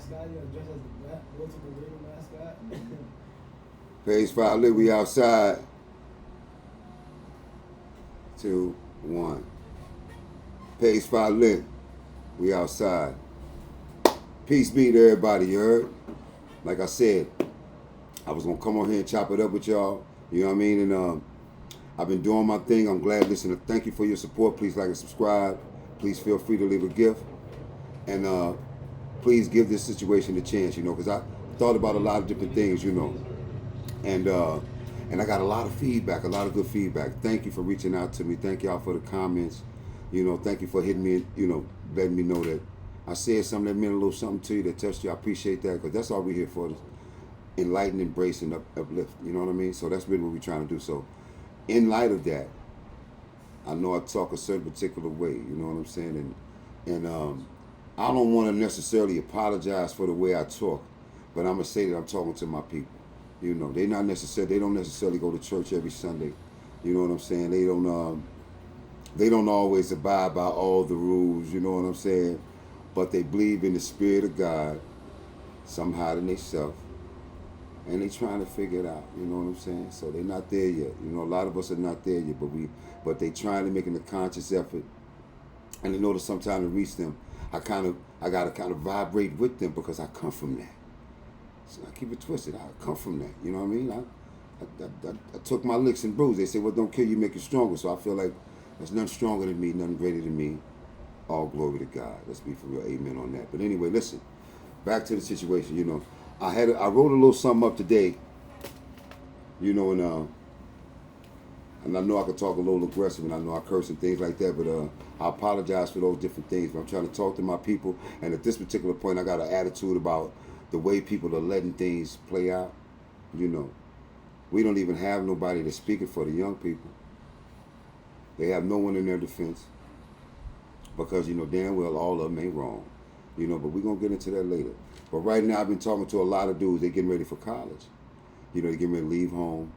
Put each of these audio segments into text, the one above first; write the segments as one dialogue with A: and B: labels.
A: mascot. You gotta dress as the Baltimore Raven mascot.
B: Page 5 lit, we outside. 2, 1. Page 5 lit, we outside. Peace be to everybody, you heard? Like I said, I was gonna come on here and chop it up with y'all. You know what I mean? And I've been doing my thing. I'm glad listening. Thank you for your support. Please like and subscribe. Please feel free to leave a gift. And please give this situation a chance, you know, because I thought about a lot of different things, you know. And I got a lot of feedback, a lot of good feedback. Thank you for reaching out to me. Thank y'all for the comments. You know, thank you for hitting me, you know, letting me know that I said something that meant a little something to you, that touched you. I appreciate that, because that's all we're here for, is enlighten, embrace, and uplift. You know what I mean? So that's really what we're trying to do. So in light of that, I know I talk a certain particular way, you know what I'm saying? And I don't want to necessarily apologize for the way I talk, but I'm going to say that I'm talking to my people. You know, they don't necessarily go to church every Sunday. You know what I'm saying? They don't always abide by all the rules, you know what I'm saying? But they believe in the Spirit of God, somehow in themselves. And they trying to figure it out, you know what I'm saying? So they're not there yet. You know, a lot of us are not there yet, but they trying to making a conscious effort. And in order sometimes to reach them, I gotta kind of vibrate with them, because I come from that. So I keep it twisted. I come from that, you know what I mean? I took my licks and bruises. They say, what don't kill you make you stronger. So I feel like there's nothing stronger than me, nothing greater than me. All glory to God. Let's be for real. Amen on that. But anyway, listen, back to the situation, you know. I wrote a little something up today, you know, and I know I could talk a little aggressive, and I know I curse and things like that, but I apologize for those different things. But I'm trying to talk to my people, and at this particular point, I got an attitude about the way people are letting things play out. You know, we don't even have nobody that's speaking for the young people. They have no one in their defense, because, you know, damn well all of them ain't wrong. You know, but we're going to get into that later. But right now, I've been talking to a lot of dudes. They're getting ready for college. You know, they're getting ready to leave home.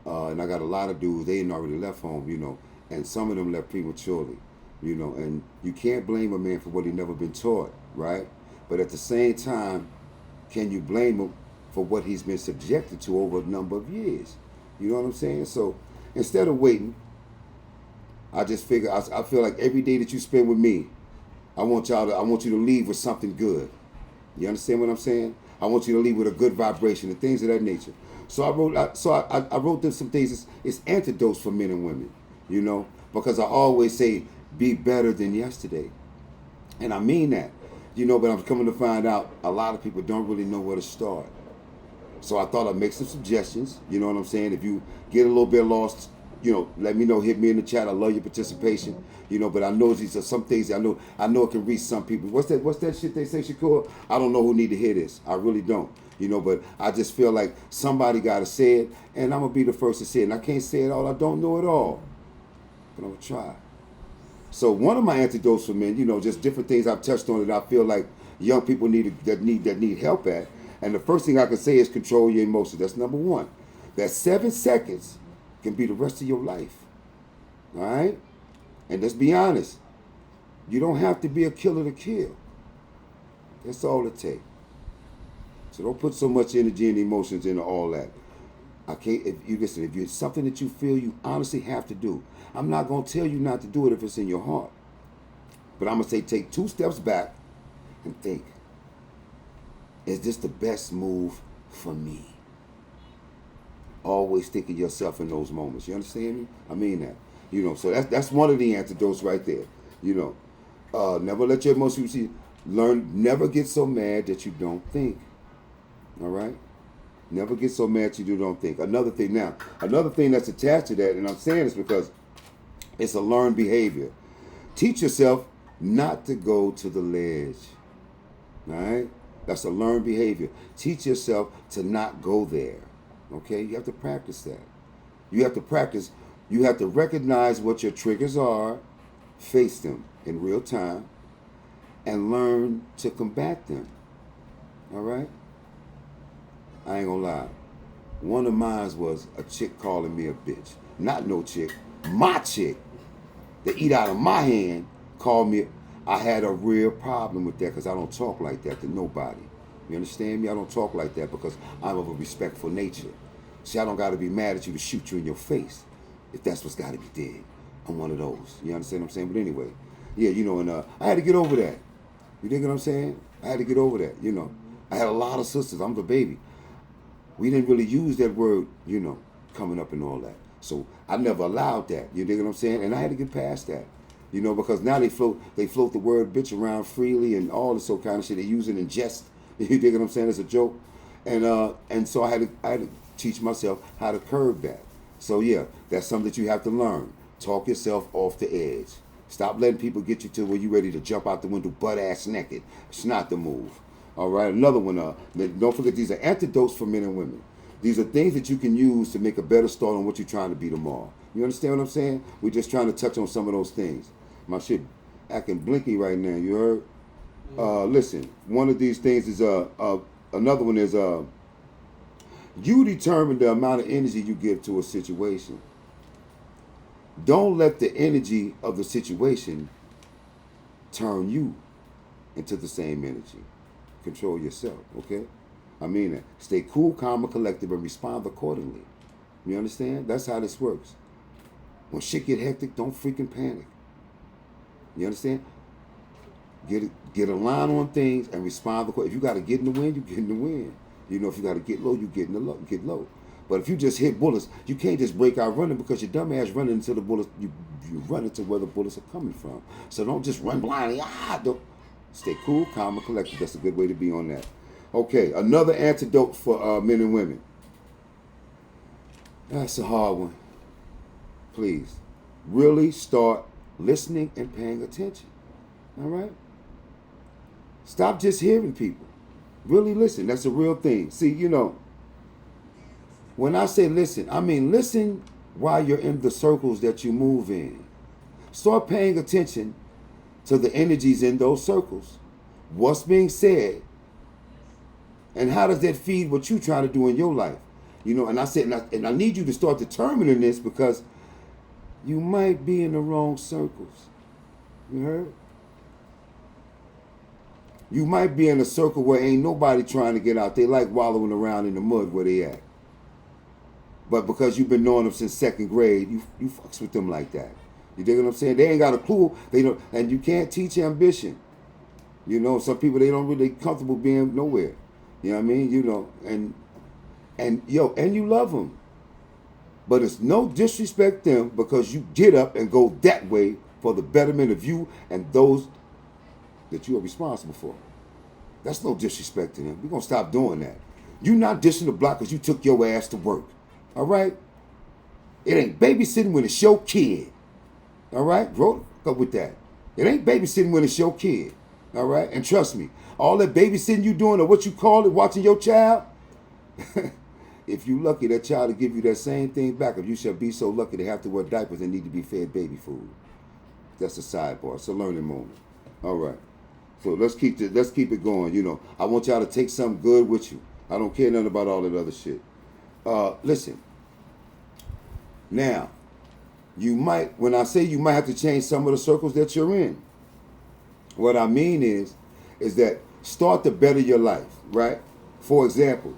B: And I got a lot of dudes, they ain't already left home, you know. And some of them left prematurely, you know. And you can't blame a man for what he never been taught, right? But at the same time, can you blame him for what he's been subjected to over a number of years? You know what I'm saying? So instead of waiting, I just figure, I feel like every day that you spend with me, I want you to leave with something good. You understand what I'm saying? I want you to leave with a good vibration and things of that nature. So I wrote them some things. It's antidotes for men and women, you know, because I always say, be better than yesterday. And I mean that, you know, but I'm coming to find out a lot of people don't really know where to start. So I thought I'd make some suggestions, you know what I'm saying? If you get a little bit lost, you know, let me know, hit me in the chat. I love your participation, you know, but I know these are some things I know it can reach some people. What's that shit they say, Shakur? I don't know who need to hear this. I really don't, you know, but I just feel like somebody got to say it, and I'm going to be the first to say it. And I can't say it all. I don't know it all, but I'm going to try. So one of my antidotes for men, you know, just different things I've touched on that I feel like young people need help at. And the first thing I can say is control your emotions. That's number one. That 7 seconds can be the rest of your life. All right? And let's be honest. You don't have to be a killer to kill. That's all it takes. So don't put so much energy and emotions into all that. If it's something that you feel you honestly have to do, I'm not going to tell you not to do it if it's in your heart. But I'm going to say take 2 steps back and think, is this the best move for me? Always think of yourself in those moments. You understand me? I mean that. You know, so that's one of the antidotes right there. You know, never let your emotions never get so mad that you don't think. All right? Never get so mad that you don't think. Another thing that's attached to that, and I'm saying this because it's a learned behavior. Teach yourself not to go to the ledge. All right? That's a learned behavior. Teach yourself to not go there. Okay? You have to practice that. You have to practice. You have to recognize what your triggers are, face them in real time, and learn to combat them. All right? I ain't gonna lie. One of mine was a chick calling me a bitch. Not no chick. My chick that eat out of my hand called me. I had a real problem with that because I don't talk like that to nobody. You understand me? I don't talk like that because I'm of a respectful nature. See, I don't got to be mad at you to shoot you in your face if that's what's got to be did. I'm one of those. You understand what I'm saying? But anyway, yeah, you know, and I had to get over that. You dig what I'm saying? I had to get over that, you know. I had a lot of sisters. I'm the baby. We didn't really use that word, you know, coming up and all that. So I never allowed that. You dig what I'm saying? And I had to get past that. You know, because now they float the word bitch around freely and all this sort of kind of shit. They use it in jest. You dig what I'm saying? It's a joke. And so I had to teach myself how to curb that. So yeah, that's something that you have to learn. Talk yourself off the edge. Stop letting people get you to where you're ready to jump out the window butt ass naked. It's not the move. All right, another one. Don't forget, these are antidotes for men and women. These are things that you can use to make a better start on what you're trying to be tomorrow. You understand what I'm saying? We're just trying to touch on some of those things. My shit acting blinky right now. You heard? Listen, one of these things is another one is you determine the amount of energy you give to a situation. Don't let the energy of the situation turn you into the same energy. Control yourself, okay? I mean that. Stay cool, calm, and collected, and respond accordingly. You understand? That's how this works. When shit get hectic, don't freaking panic. You understand? Get a line on things and respond accordingly. If you got to get in the wind, you get in the wind. You know, if you got to get low, you get low. But if you just hit bullets, you can't just break out running because your dumb ass running into the bullets. You run into where the bullets are coming from. So don't just run blindly. Don't. Stay cool, calm, and collected. That's a good way to be on that. Okay, another antidote for men and women. That's a hard one. Please, really start listening and paying attention. All right? Stop just hearing people. Really listen. That's a real thing. See, you know, when I say listen, I mean listen while you're in the circles that you move in. Start paying attention to the energies in those circles. What's being said, and how does that feed what you're trying to do in your life? You know, and I said, and I need you to start determining this because you might be in the wrong circles. You heard? You might be in a circle where ain't nobody trying to get out. They like wallowing around in the mud where they at. But because you've been knowing them since second grade, you fucks with them like that. You dig what I'm saying? They ain't got a clue. They don't, and you can't teach ambition. You know, some people, they don't really comfortable being nowhere. You know what I mean? You know, and you love them. But it's no disrespect them because you get up and go that way for the betterment of you and those that you are responsible for. That's no disrespect to them. We're going to stop doing that. You're not dishing the block because you took your ass to work. All right? It ain't babysitting when it's your kid. All right? Grow up with that. It ain't babysitting when it's your kid. All right? And trust me, all that babysitting you doing or what you call it, watching your child, if you lucky, that child will give you that same thing back. If you shall be so lucky to have to wear diapers and need to be fed baby food. That's a sidebar. It's a learning moment. All right. So let's keep it going. You know, I want y'all to take something good with you. I don't care nothing about all that other shit. Listen. Now, when I say you might have to change some of the circles that you're in, what I mean is that start to better your life, right? For example,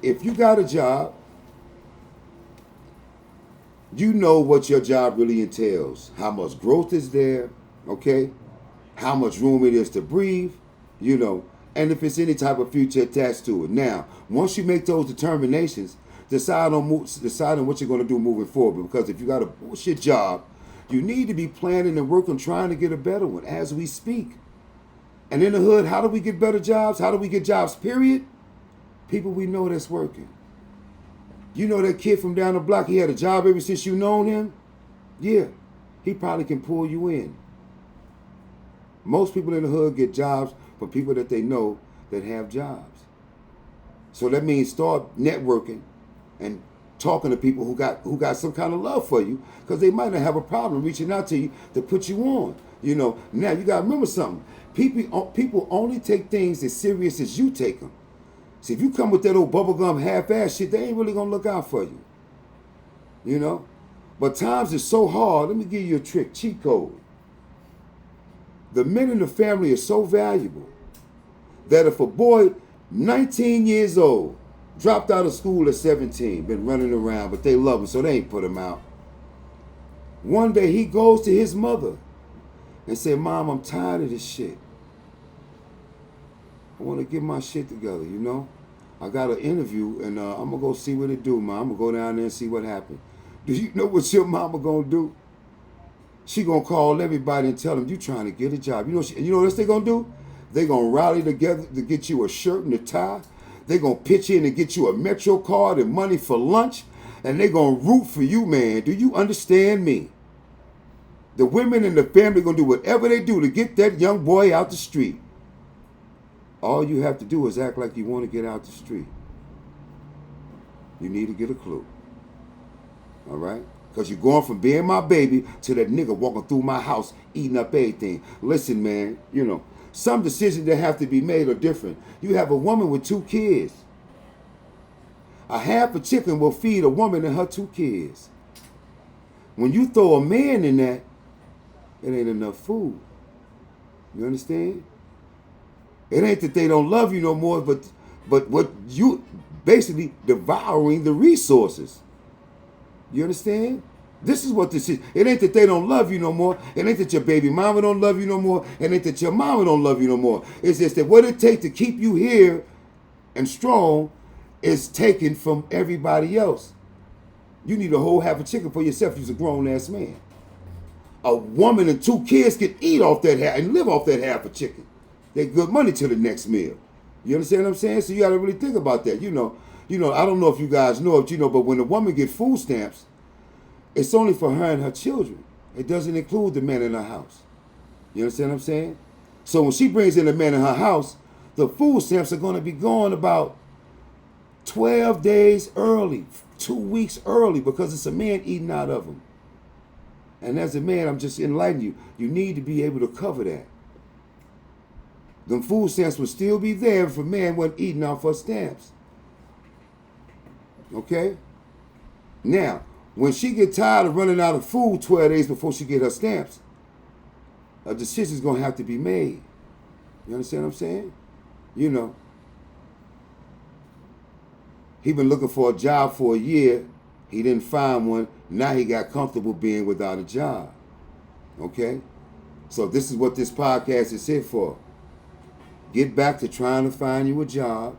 B: if you got a job, you know what your job really entails, how much growth is there, okay? How much room it is to breathe, you know, and if it's any type of future attached to it. Now, once you make those determinations, decide on what you're going to do moving forward. Because if you got a bullshit job, you need to be planning and working, trying to get a better one as we speak. And in the hood, how do we get better jobs? How do we get jobs, period? People we know that's working. You know that kid from down the block, he had a job ever since you known him? Yeah, he probably can pull you in. Most people in the hood get jobs from people that they know that have jobs. So that means start networking and talking to people who got some kind of love for you, because they might not have a problem reaching out to you to put you on. You know, now you got to remember something. People only take things as serious as you take them. See, if you come with that old bubblegum half-ass shit, they ain't really going to look out for you. You know? But times is so hard. Let me give you a trick, cheat code. The men in the family are so valuable that if a boy 19 years old. Dropped out of school at 17. Been running around, but they love him, so they ain't put him out. One day he goes to his mother and said, Mom, I'm tired of this shit. I want to get my shit together, you know? I got an interview, and I'm going to go see what it do, Mom. I'm going to go down there and see what happened. Do you know what your mama going to do? She going to call everybody and tell them, you trying to get a job. You know what else they going to do? They going to rally together to get you a shirt and a tie. They going to pitch in and get you a Metro card and money for lunch. And they going to root for you, man. Do you understand me? The women in the family going to do whatever they do to get that young boy out the street. All you have to do is act like you want to get out the street. You need to get a clue. All right? Because you're going from being my baby to that nigga walking through my house eating up everything. Listen, man, you know, some decisions that have to be made are different. You have a woman with 2 kids. A half a chicken will feed a woman and her 2 kids. When you throw a man in that, it ain't enough food. You understand? It ain't that they don't love you no more, but what you basically devouring the resources. You understand? This is what this is. It ain't that they don't love you no more. It ain't that your baby mama don't love you no more. It ain't that your mama don't love you no more. It's just that what it takes to keep you here and strong is taken from everybody else. You need a whole half a chicken for yourself. You're a grown-ass man. A woman and 2 kids can eat off that half and live off that half a chicken. They good money to the next meal. You understand what I'm saying? So you got to really think about that. You know, I don't know if you guys know it, but when a woman gets food stamps, it's only for her and her children. It doesn't include the man in her house. You understand what I'm saying? So when she brings in a man in her house, the food stamps are going to be gone about 12 days early, 2 weeks early, because it's a man eating out of them. And as a man, I'm just enlightening you. You need to be able to cover that. Them food stamps would still be there if a man wasn't eating off her stamps. Okay? Now, when she get tired of running out of food 12 days before she get her stamps, a decision's going to have to be made. You understand what I'm saying? You know. He been looking for a job for a year. He didn't find one. Now he got comfortable being without a job. Okay? So this is what this podcast is here for. Get back to trying to find you a job.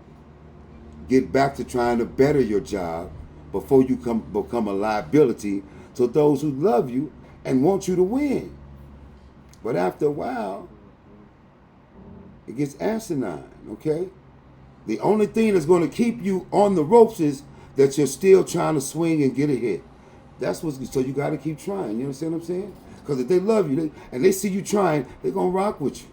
B: Get back to trying to better your job before you become a liability to those who love you and want you to win. But after a while, it gets asinine, okay? The only thing that's going to keep you on the ropes is that you're still trying to swing and get a hit. So you got to keep trying, you understand what I'm saying? Because if they love you and they see you trying, they're going to rock with you.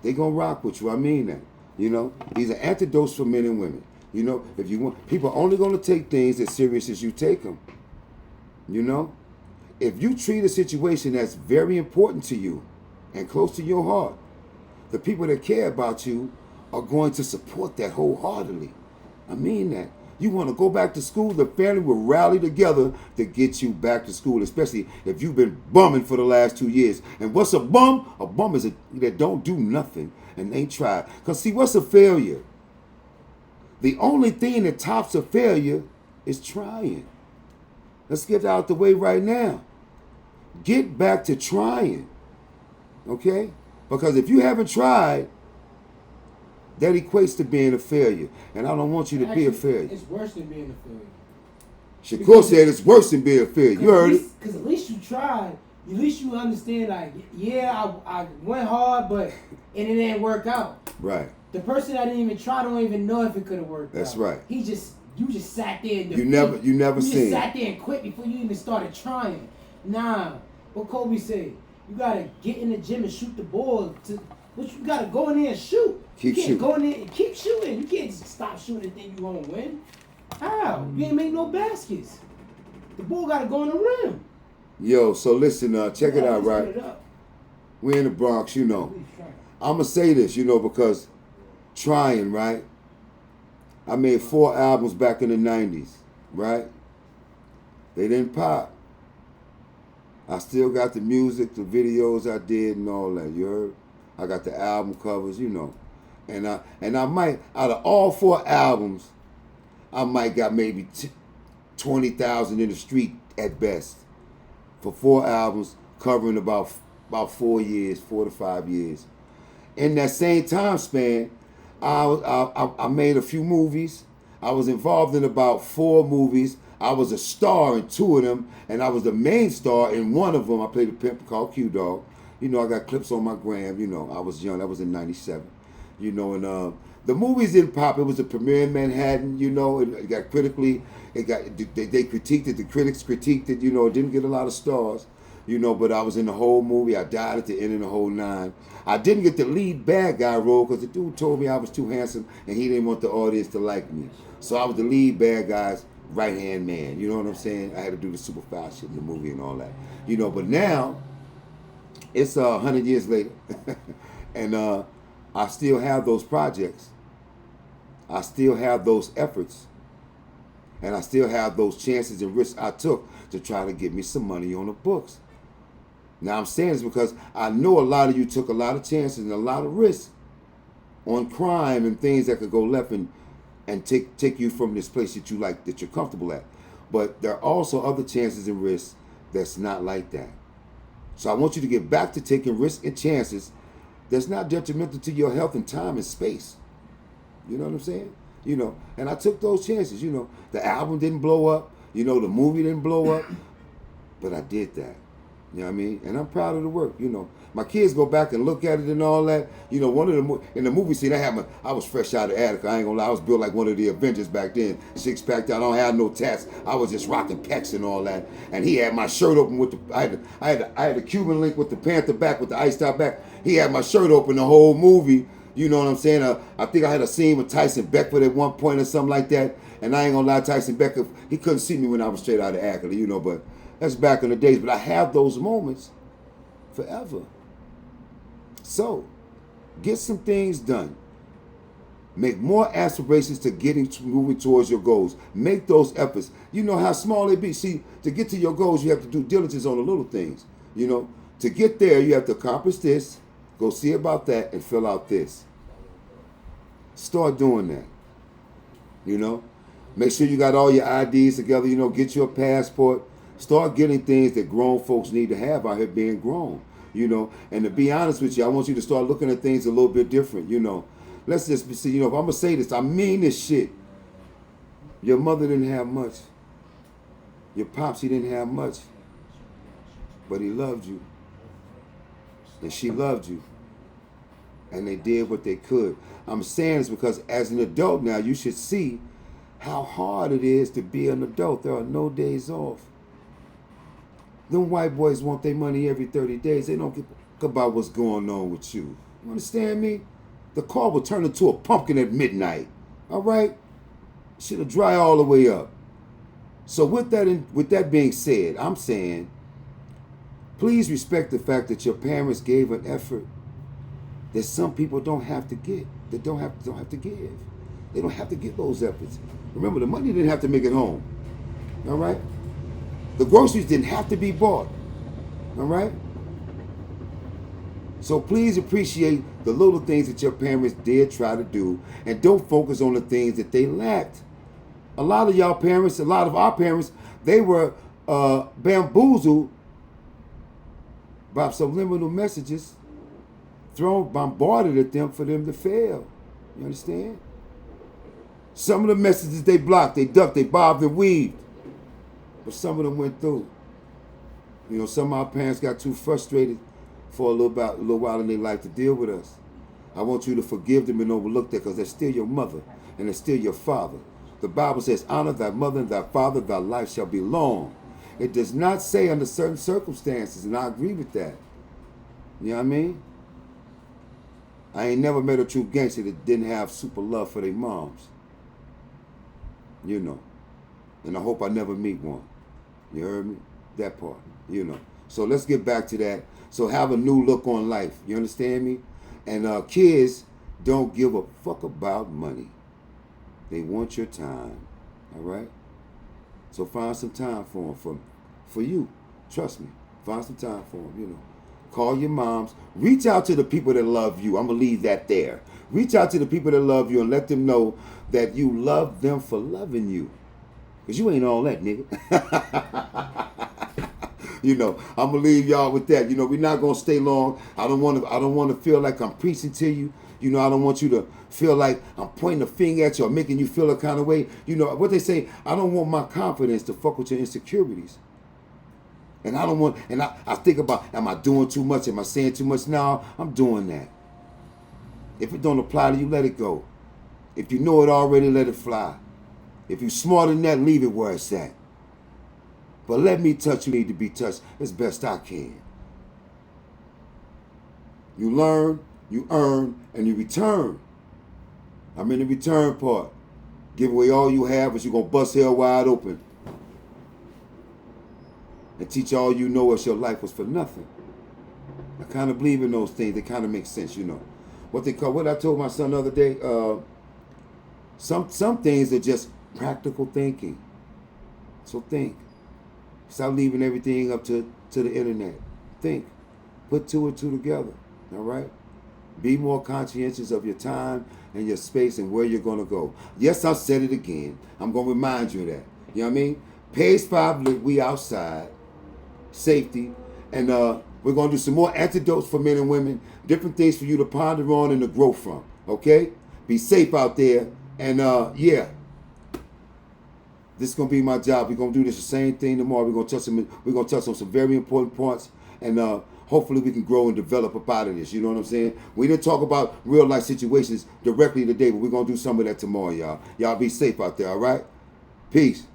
B: They're going to rock with you, I mean that. You know, these are antidotes for men and women. You know, if you want, people are only going to take things as serious as you take them. You know, if you treat a situation that's very important to you and close to your heart, the people that care about you are going to support that wholeheartedly. I mean that. You want to go back to school, the family will rally together to get you back to school, especially if you've been bumming for the last 2 years. And what's a bum? A bum is that don't do nothing and ain't tried. Because see, what's a failure? The only thing that tops a failure is trying. Let's get out the way right now. Get back to trying. Okay? Because if you haven't tried, that equates to being a failure. And I don't want you to be a failure.
A: It's worse than being a failure.
B: Shakur said it's worse than being a failure. You heard it.
A: Because at least you tried. At least you understand, like, yeah, I went hard, but it didn't work out.
B: Right.
A: The person that didn't even try don't even know if it could have worked out.
B: That's right.
A: You just sat there and
B: you never
A: You
B: seen.
A: just sat there and quit before you even started trying. Nah, what Kobe said, you gotta get in the gym and shoot the ball. But you gotta go in there and shoot. You can't go in there and keep shooting. You can't just stop shooting and think you won't win. How? You ain't make no baskets. The ball gotta go in the rim.
B: Yo, so listen, check it out, right? We're in the Bronx, you know. I'm gonna say this, you know, because trying, right? I made 4 albums back in the 90s, right? They didn't pop. I still got the music, the videos I did and all that, you heard? I got the album covers, you know. And I might, out of all 4 albums, I might got maybe 20,000 in the street at best for 4 albums covering about 4 years, 4 to 5 years. In that same time span, I made a few movies. I was involved in about 4 movies. I was a star in 2 of them, and I was the main star in one of them. I played a pimp called Q-Dog. You know, I got clips on my gram. You know, I was young. That was in '97. You know, and the movies didn't pop. It was a premiere in Manhattan. You know, it got critically. They critiqued it. The critics critiqued it. You know, it didn't get a lot of stars. You know, but I was in the whole movie. I died at the end of the whole 9. I didn't get the lead bad guy role because the dude told me I was too handsome and he didn't want the audience to like me. So I was the lead bad guy's right-hand man. You know what I'm saying? I had to do the super foul shit in the movie and all that. You know, but now, it's 100 years later. And I still have those projects. I still have those efforts. And I still have those chances and risks I took to try to get me some money on the books. Now I'm saying this because I know a lot of you took a lot of chances and a lot of risks on crime and things that could go left and take you from this place that you like, that you're comfortable at. But there are also other chances and risks that's not like that. So I want you to get back to taking risks and chances that's not detrimental to your health and time and space. You know what I'm saying? You know, and I took those chances. You know, the album didn't blow up. You know, the movie didn't blow up. But I did that. You know what I mean? And I'm proud of the work. You know, my kids go back and look at it and all that. You know, one of the in the movie scene, I was fresh out of Attica. I ain't gonna lie, I was built like one of the Avengers back then. 6-packed out. I don't have no tats. I was just rocking pecs and all that. And he had my shirt open with the. I had a Cuban link with the Panther back with the iced out back. He had my shirt open the whole movie. You know what I'm saying? I think I had a scene with Tyson Beckford at one point or something like that. And I ain't gonna lie, Tyson Beckford, he couldn't see me when I was straight out of Attica, you know, but that's back in the days. But I have those moments forever. So, get some things done. Make more aspirations to moving towards your goals. Make those efforts. You know how small they be. See, to get to your goals, you have to do diligence on the little things. You know, to get there, you have to accomplish this, go see about that, and fill out this. Start doing that. You know, make sure you got all your IDs together. You know, get your passport. Start getting things that grown folks need to have out here being grown. You know, and to be honest with you, I want you to start looking at things a little bit different. You know, let's just see. You know, if I'm gonna say this, I mean this shit. Your mother didn't have much. Your pops, he didn't have much, but he loved you, and she loved you, and they did what they could. I'm saying this because as an adult now, you should see how hard it is to be an adult. There are no days off. Them white boys want their money every 30 days. They don't give a fuck about what's going on with you. You understand me? The car will turn into a pumpkin at midnight. All right? Shit'll dry all the way up. So with that being said, I'm saying, please respect the fact that your parents gave an effort that some people don't have to get. They don't have to give. They don't have to get those efforts. Remember, the money didn't have to make it home. All right? The groceries didn't have to be bought. All right? So please appreciate the little things that your parents did try to do, and don't focus on the things that they lacked. A lot of y'all parents, a lot of our parents, they were bamboozled by subliminal messages bombarded at them for them to fail. You understand? Some of the messages they blocked, they ducked, they bobbed and weaved. But some of them went through. You know, some of our parents got too frustrated for a little while in their life to deal with us. I want you to forgive them and overlook that, because they're still your mother and they're still your father. The Bible says, honor thy mother and thy father, thy life shall be long. It does not say under certain circumstances, and I agree with that. You know what I mean? I ain't never met a true gangster that didn't have super love for their moms. You know. And I hope I never meet one. You heard me? That part. You know. So let's get back to that. So have a new look on life. You understand me? And kids don't give a fuck about money. They want your time. All right? So find some time for them. For you. Trust me. Find some time for them, you know. Call your moms. Reach out to the people that love you. I'm going to leave that there. Reach out to the people that love you and let them know that you love them for loving you. Because you ain't all that, nigga. You know, I'm going to leave y'all with that. You know, we're not going to stay long. I don't want to feel like I'm preaching to you. You know, I don't want you to feel like I'm pointing a finger at you or making you feel a kind of way. You know, what they say, I don't want my confidence to fuck with your insecurities. And I don't want, and I think about, am I doing too much? Am I saying too much? No, I'm doing that. If it don't apply to you, let it go. If you know it already, let it fly. If you're smarter than that, leave it where it's at. But let me touch you need to be touched as best I can. You learn, you earn, and you return. I'm in the return part. Give away all you have, but you're going to bust hell wide open. And teach all you know else your life was for nothing. I kind of believe in those things. They kind of make sense, you know. What I told my son the other day, some things are just practical thinking. So think. Stop leaving everything up to the internet. Think. Put two and two together. All right? Be more conscientious of your time and your space and where you're going to go. Yes, I said it again. I'm going to remind you of that. You know what I mean? Page 5, we outside. Safety. And we're going to do some more antidotes for men and women. Different things for you to ponder on and to grow from. Okay? Be safe out there. And yeah. This is going to be my job. We're going to do this the same thing tomorrow. We're going to touch on some very important points. And hopefully we can grow and develop up out of this. You know what I'm saying? We didn't talk about real life situations directly today, but we're going to do some of that tomorrow, y'all. Y'all be safe out there, all right? Peace.